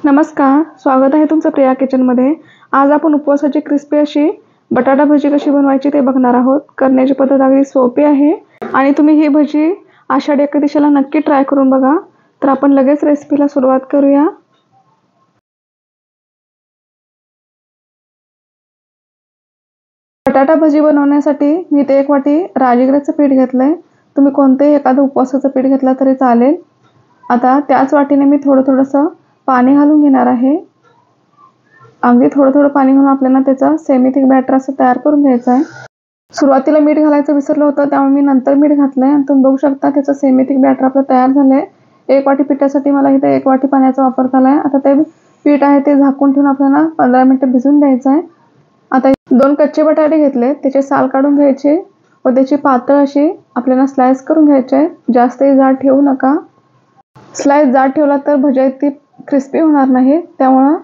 नमस्कार, स्वागत आहे तुमचं प्रिया किचनमध्ये। आज आपण उपवासाची क्रिस्पी अशी बटाटा भजी कशी बनवायची ते बघणार आहोत। करण्याची पद्धत अगदी सोपी आहे आणि तुम्ही ही भजी आषाढी एकादशीला नक्की ट्राय करून बघा। तर आपण लगेच रेसिपीला सुरुवात करूया। बटाटा भजी बनवण्यासाठी मी इथे 1 वाटी राजगिऱ्याचं पीठ घेतलंय। तुम्ही कोणतेही एखादं उपवासाचं पीठ घेतलं तरी चालेल। आता त्याच वाटीने मी थोडंसं पाणी घालून घेणार आहे। अगदी थोडं पाणी घालून आपल्याला त्याचा सेमी थिक बॅटर असं तयार करून घ्यायचं आहे। सुरुवातीला मीठ घालायचं विसरलं होतं, त्यामुळे मी नंतर मीठ घातलंय आणि तुम्ही बघू शकता त्याचं सेमी थिक बॅटर आपलं तयार झालंय। 1 वाटी पिठासाठी मला इथे 1 वाटी पाण्याचा वापर केलाय। आता ते पीठ आहे ते झाकून ठेवून आपल्याला 15 मिनिटं भिजून द्यायचं आहे। आता 2 कच्चे बटाटे घेतले, त्याचे साल काढून घ्यायचे व त्याची पातळ अशी आपल्याला स्लाइस करून घ्यायचे आहे। जास्तही जाड ठेवू नका। स्लाइस जाड ठेवला तर भजी ती क्रिस्पी होणार नाही, त्यामुळे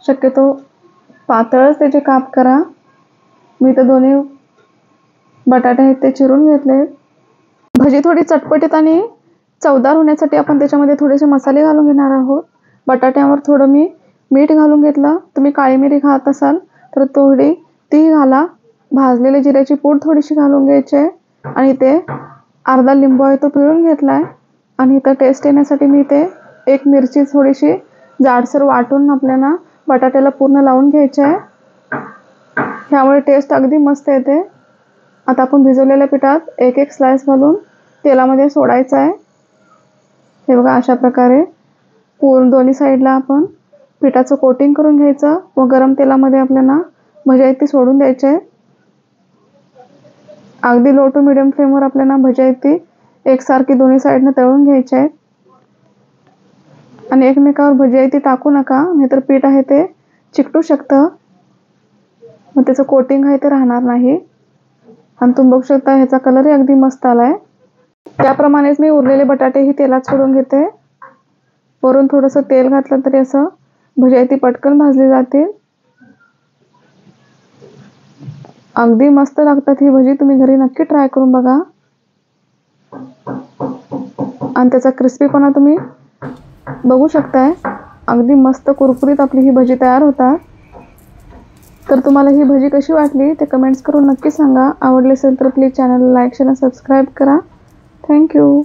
शक्यतो पातळच त्याचे काप करा। मी तर दोन्ही बटाटे आहेत ते चिरून घेतले। भजी थोडी चटपटीत आणि चवदार होण्यासाठी आपण त्याच्यामध्ये थोडेसे मसाले घालून घेणार आहोत। बटाट्यावर थोडं मी मीठ घालून घेतलं। तुम्ही काळी मिरी खात असाल तर थोडी ती घाला। भाजलेली जिऱ्याची पूड थोडीशी घालून घ्यायची आहे आणि ते अर्धा लिंबू आहे तो पिळून घेतलाय आणि इथं टेस्ट येण्यासाठी मी इथे 1 मिरची थोडीशी जाडसर वाटून आपल्याला बटाट्याला पूर्ण लावून घ्यायचे आहे। त्यामुळे टेस्ट अगदी मस्त येते। आता आपण भिजवलेल्या पिठात 1 स्लाइस घालून तेलामध्ये सोडायचा आहे। हे बघा, अशा प्रकारे पूर्ण दोन्ही साईडला आपण पिठाचं कोटिंग करून घ्यायचं व गरम तेलामध्ये आपल्याला भजी ती सोडून द्यायची आहे। अगदी लो टू मीडियम फ्लेमवर आपल्याला भजी ती एकसारखी दोन्ही साईडने तळून घ्यायची आहे आणि एकमेकावर भजी ती टाकू नका, नाहीतर पीठ आहे ते चिकटू शकतं मग त्याचं कोटिंग आहे ते राहणार नाही। आणि तुम्ही बघू शकता ह्याचा कलरही अगदी मस्त आलाय। त्याप्रमाणेच मी उरलेले बटाटेही तेलात सोडून घेते। वरून थोडंसं तेल घातलं तरी असं भजी ती पटकन भाजली जाते। अगदी मस्त लागतात ही भजी, तुम्ही घरी नक्की ट्राय करून बघा आणि त्याचा क्रिस्पीपणा तुम्ही बघू शकताय। अगदी मस्त कुरकुरीत आपली ही भजी तयार होतात। तर तुम्हाला ही भजी कशी वाटली ते कमेंट्स करून नक्की सांगा। आवडली असेल तर प्लीज चॅनलला लाईक शेअर आणि सबस्क्राईब करा। थँक्यू।